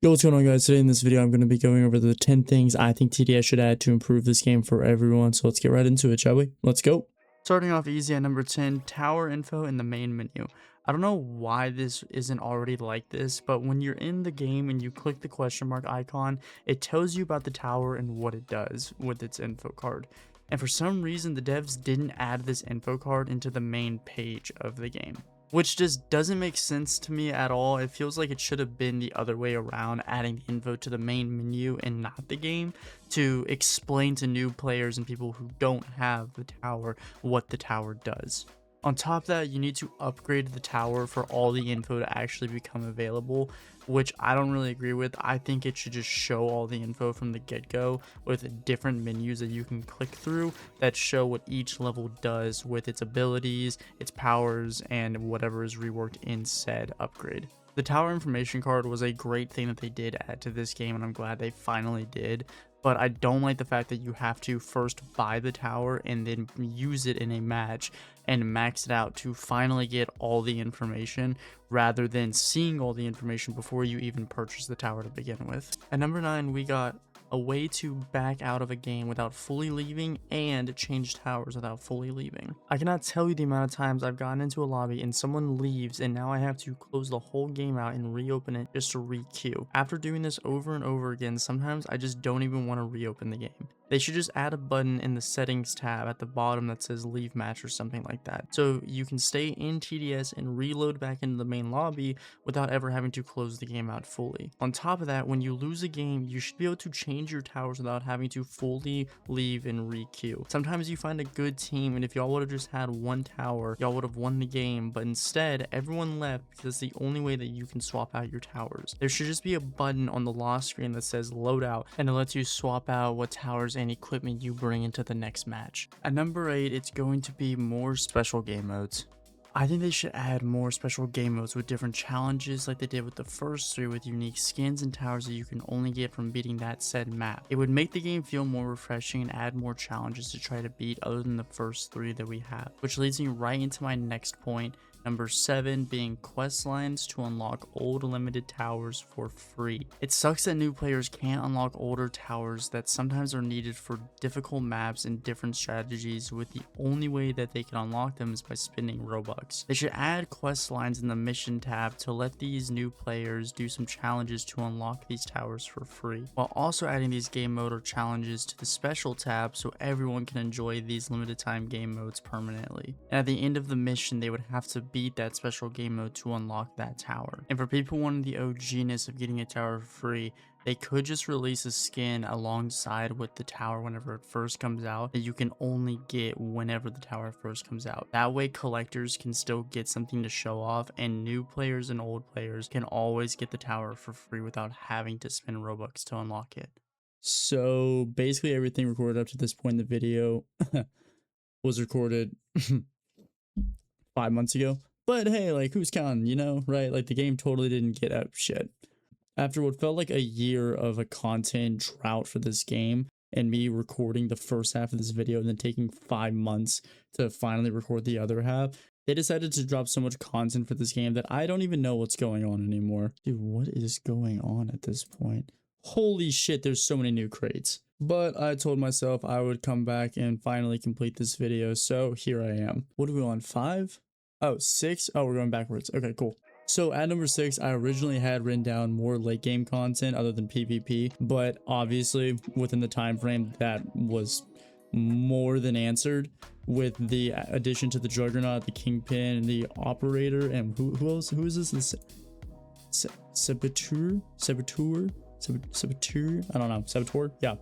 Yo, what's going on, guys? Today in this video, I'm going to be going over the 10 things I think TDS should add to improve this game for everyone. So let's get right into it, shall we? Let's go. Starting off easy at number 10, tower info in the main menu. I don't know why this isn't already like this, but when you're in the game and you click the question mark icon, it tells you about the tower and what it does with its info card. And for some reason, the devs didn't add this info card into the main page of the game, which just doesn't make sense to me at all. It feels like it should have been the other way around, adding the info to the main menu and not the game to explain to new players and people who don't have the tower what the tower does. On top of that, you need to upgrade the tower for all the info to actually become available, which I don't really agree with. I think it should just show all the info from the get-go with different menus that you can click through that show what each level does with its abilities, its powers, and whatever is reworked in said upgrade. The tower information card was a great thing that they did add to this game, and I'm glad they finally did. But I don't like the fact that you have to first buy the tower and then use it in a match and max it out to finally get all the information, rather than seeing all the information before you even purchase the tower to begin with. At number 9, we got a way to back out of a game without fully leaving and change towers without fully leaving. I cannot tell you the amount of times I've gotten into a lobby and someone leaves and now I have to close the whole game out and reopen it just to re-queue. After doing this over and over again, sometimes I just don't even want to reopen the game. They should just add a button in the settings tab at the bottom that says leave match or something like that, so you can stay in TDS and reload back into the main lobby without ever having to close the game out fully. On top of that, when you lose a game, you should be able to change your towers without having to fully leave and re-queue. Sometimes you find a good team, and if y'all would have just had one tower, y'all would have won the game, but instead everyone left because it's the only way that you can swap out your towers. There should just be a button on the lost screen that says Loadout, and it lets you swap out what towers and equipment you bring into the next match. At number 8, it's going to be more special game modes. I think they should add more special game modes with different challenges like they did with the first 3, with unique skins and towers that you can only get from beating that said map. It would make the game feel more refreshing and add more challenges to try to beat other than the first 3 that we have, which leads me right into my next point. Number 7 being quest lines to unlock old limited towers for free. It sucks that new players can't unlock older towers that sometimes are needed for difficult maps and different strategies, with the only way that they can unlock them is by spending Robux. They should add quest lines in the mission tab to let these new players do some challenges to unlock these towers for free, while also adding these game mode or challenges to the special tab so everyone can enjoy these limited time game modes permanently. And at the end of the mission, they would have to beat that special game mode to unlock that tower. And for people wanting the OG-ness of getting a tower for free, they could just release a skin alongside with the tower whenever it first comes out that you can only get whenever the tower first comes out. That way collectors can still get something to show off, and new players and old players can always get the tower for free without having to spend Robux to unlock it. So basically everything recorded up to this point in the video was recorded 5 months ago. But hey, like, who's counting, you know, right? Like, the game totally didn't get up shit. After what felt like a year of a content drought for this game, and me recording the first half of this video and then taking 5 months to finally record the other half, they decided to drop so much content for this game that I don't even know what's going on anymore. Dude, what is going on at this point? Holy shit, there's so many new crates. But I told myself I would come back and finally complete this video, so here I am. What are we on, 5? Oh, 6? Oh, we're going backwards. Okay, cool. So at number 6, I originally had written down more late game content other than PvP, but obviously within the time frame that was more than answered with the addition to the Juggernaut, the Kingpin, and the Operator, and who else? Who is this? Saboteur? I don't know. Saboteur? Yeah.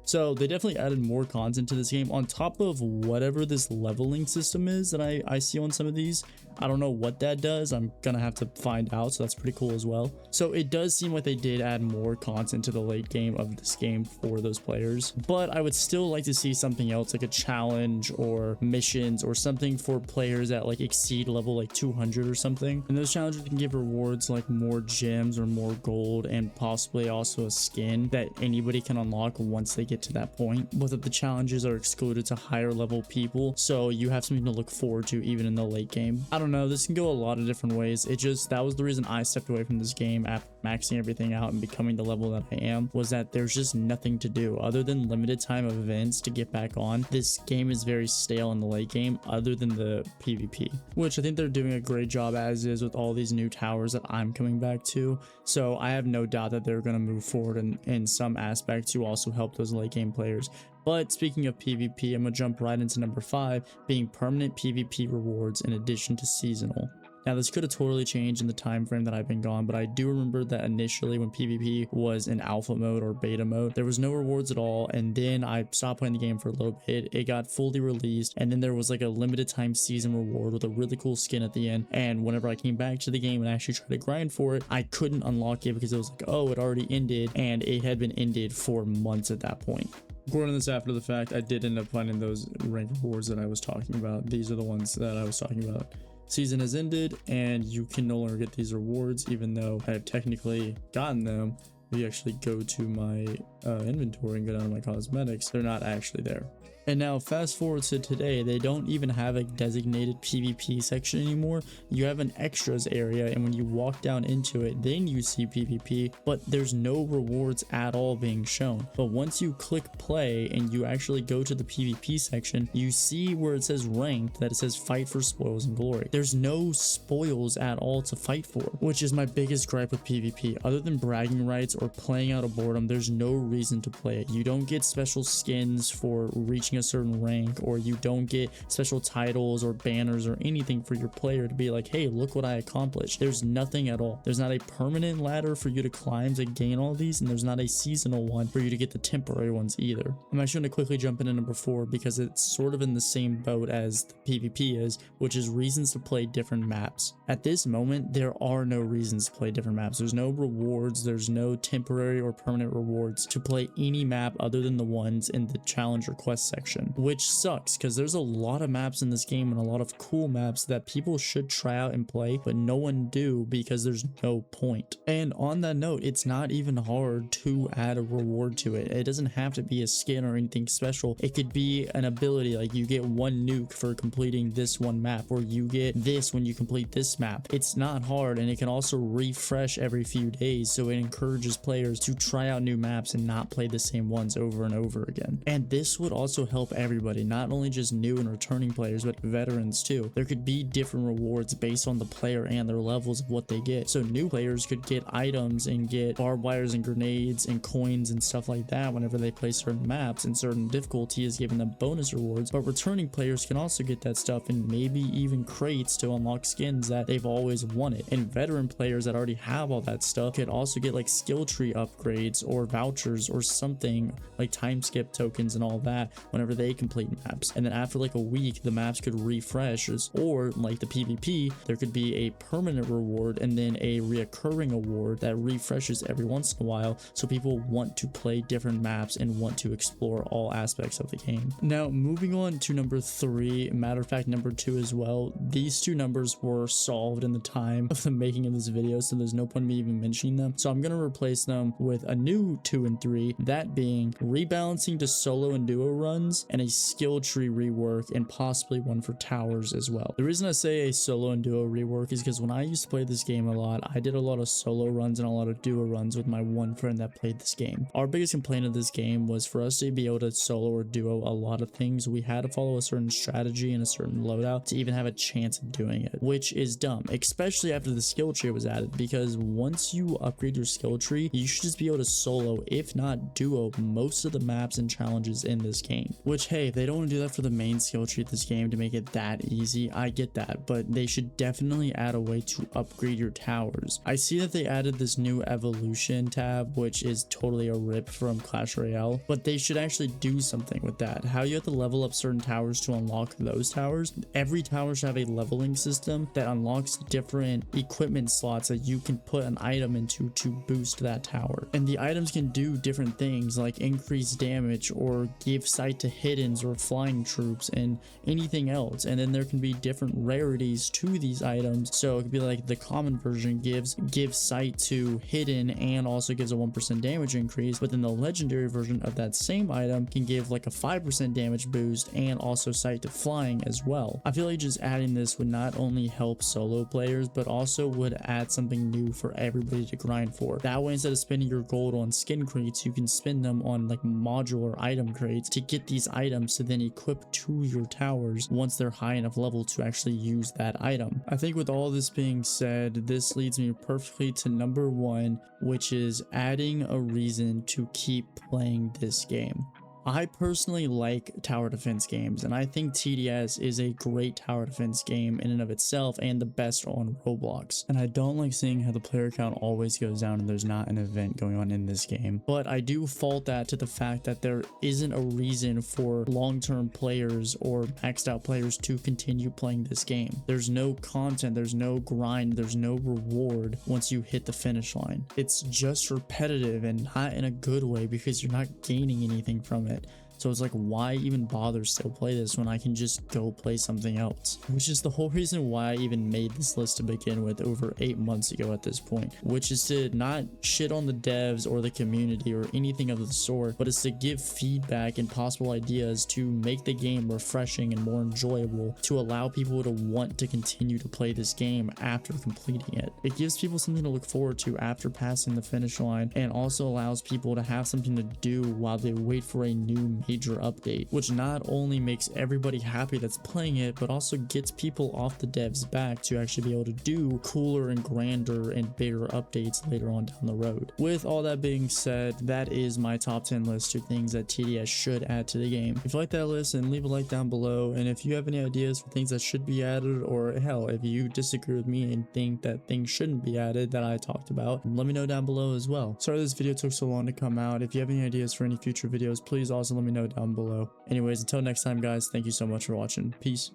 So they definitely added more content to this game on top of whatever this leveling system is that I see on some of these. I don't know what that does. I'm gonna have to find out, so that's pretty cool as well. So it does seem like they did add more content to the late game of this game for those players, but I would still like to see something else, like a challenge or missions or something for players that like exceed level like 200 or something. And those challenges can give rewards like more gems or more gold, and possibly also a skin that anybody can unlock once they get get to that point, but that the challenges are excluded to higher level people, so you have something to look forward to even in the late game. I don't know, this can go a lot of different ways. That was the reason I stepped away from this game after maxing everything out and becoming the level that I am, was that there's just nothing to do other than limited time events to get back on. This game is very stale in the late game other than the PvP, which I think they're doing a great job as is with all these new towers that I'm coming back to. So I have no doubt that they're going to move forward in some aspect to also help those late game players. But speaking of PvP, I'm going to jump right into number 5, being permanent PvP rewards in addition to seasonal. Now, this could have totally changed in the time frame that I've been gone, but I do remember that initially when PvP was in alpha mode or beta mode, there was no rewards at all, and then I stopped playing the game for a little bit. It got fully released, and then there was like a limited time season reward with a really cool skin at the end, and whenever I came back to the game and actually tried to grind for it, I couldn't unlock it because it was like, oh, it already ended, and it had been ended for months at that point. Recording this after the fact, I did end up finding those rank rewards that I was talking about. These are the ones that I was talking about. Season has ended and you can no longer get these rewards, even though I have technically gotten them. If you actually go to my inventory and go down to my cosmetics, they're not actually there. And now fast forward to today, they don't even have a designated PvP section anymore. You have an extras area, and when you walk down into it, then you see PvP, but there's no rewards at all being shown. But once you click play and you actually go to the PvP section, you see where it says ranked, that it says fight for spoils and glory. There's no spoils at all to fight for, which is my biggest gripe with PvP. Other than bragging rights or playing out of boredom, there's no reason to play it. You don't get special skins for reaching a certain rank, or you don't get special titles or banners or anything for your player to be like, hey, look what I accomplished. There's nothing at all. There's not a permanent ladder for you to climb to gain all these, and there's not a seasonal one for you to get the temporary ones either. I'm actually going to quickly jump into number 4 because it's sort of in the same boat as the PvP is, which is reasons to play different maps. At this moment, there are no reasons to play different maps. There's no rewards, there's no temporary or permanent rewards to play any map other than the ones in the challenge request section, which sucks because there's a lot of maps in this game and a lot of cool maps that people should try out and play, but no one do because there's no point. And on that note, it's not even hard to add a reward to it. It doesn't have to be a skin or anything special. It could be an ability, like you get 1 nuke for completing this one map, or you get this when you complete this map. It's not hard, and it can also refresh every few days, so it encourages players to try out new maps and not play the same ones over and over again. And this would also help everybody, not only just new and returning players, but veterans too. There could be different rewards based on the player and their levels of what they get. So new players could get items and get barbed wires and grenades and coins and stuff like that whenever they play certain maps, and certain difficulty is giving them bonus rewards. But returning players can also get that stuff, and maybe even crates to unlock skins that they've always wanted. And veteran players that already have all that stuff could also get like skill tree upgrades or vouchers or something like Timeskip tokens and all that whenever they complete maps. And then after like a week, the maps could refresh, or like the PvP, there could be a permanent reward and then a reoccurring award that refreshes every once in a while, so people want to play different maps and want to explore all aspects of the game. Now moving on to number 3, matter of fact number 2 as well. These 2 numbers were solved in the time of the making of this video, so there's no point in me even mentioning them. So I'm going to replace them with a new 2 and 3, that being rebalancing to solo and duo runs, and a skill tree rework, and possibly one for towers as well. The reason I say a solo and duo rework is because when I used to play this game a lot, I did a lot of solo runs and a lot of duo runs with my one friend that played this game. Our biggest complaint of this game was for us to be able to solo or duo a lot of things, we had to follow a certain strategy and a certain loadout to even have a chance of doing it, which is dumb, especially after the skill tree was added, because once you upgrade your skill tree, you should just be able to solo, if not duo, most of the maps and challenges in this game. Which, hey, they don't want to do that for the main skill tree of this game to make it that easy, I get that, but they should definitely add a way to upgrade your towers. I see that they added this new evolution tab, which is totally a rip from Clash Royale, but they should actually do something with that. How you have to level up certain towers to unlock those towers. Every tower should have a leveling system that unlocks different equipment slots that you can put an item into to boost that tower, and the items can do different things like increase damage or give sight to hiddens or flying troops and anything else. And then there can be different rarities to these items. So it could be like the common version gives sight to hidden and also gives a 1% damage increase, but then the legendary version of that same item can give like a 5% damage boost and also sight to flying as well. I feel like just adding this would not only help solo players, but also would add something new for everybody to grind for. That way, instead of spending your gold on skin crates, you can spend them on like modular item crates to get these items to then equip to your towers once they're high enough level to actually use that item. I think with all this being said, this leads me perfectly to number 1, which is adding a reason to keep playing this game. I personally like tower defense games, and I think TDS is a great tower defense game in and of itself and the best on Roblox. And I don't like seeing how the player count always goes down and there's not an event going on in this game. But I do fault that to the fact that there isn't a reason for long-term players or maxed out players to continue playing this game. There's no content, there's no grind, there's no reward once you hit the finish line. It's just repetitive and not in a good way because you're not gaining anything from it. So it's like, why even bother still play this when I can just go play something else? Which is the whole reason why I even made this list to begin with over 8 months ago at this point, which is to not shit on the devs or the community or anything of the sort, but it's to give feedback and possible ideas to make the game refreshing and more enjoyable, to allow people to want to continue to play this game after completing it. It gives people something to look forward to after passing the finish line, and also allows people to have something to do while they wait for a new major update, which not only makes everybody happy that's playing it, but also gets people off the devs back to actually be able to do cooler and grander and bigger updates later on down the road. With all that being said, that is my top 10 list of things that TDS should add to the game. If you like that list, then leave a like down below, and if you have any ideas for things that should be added, or hell, if you disagree with me and think that things shouldn't be added that I talked about, let me know down below as well. Sorry this video took so long to come out. If you have any ideas for any future videos, please also let me know down below. Anyways, until next time guys, thank you so much for watching. Peace.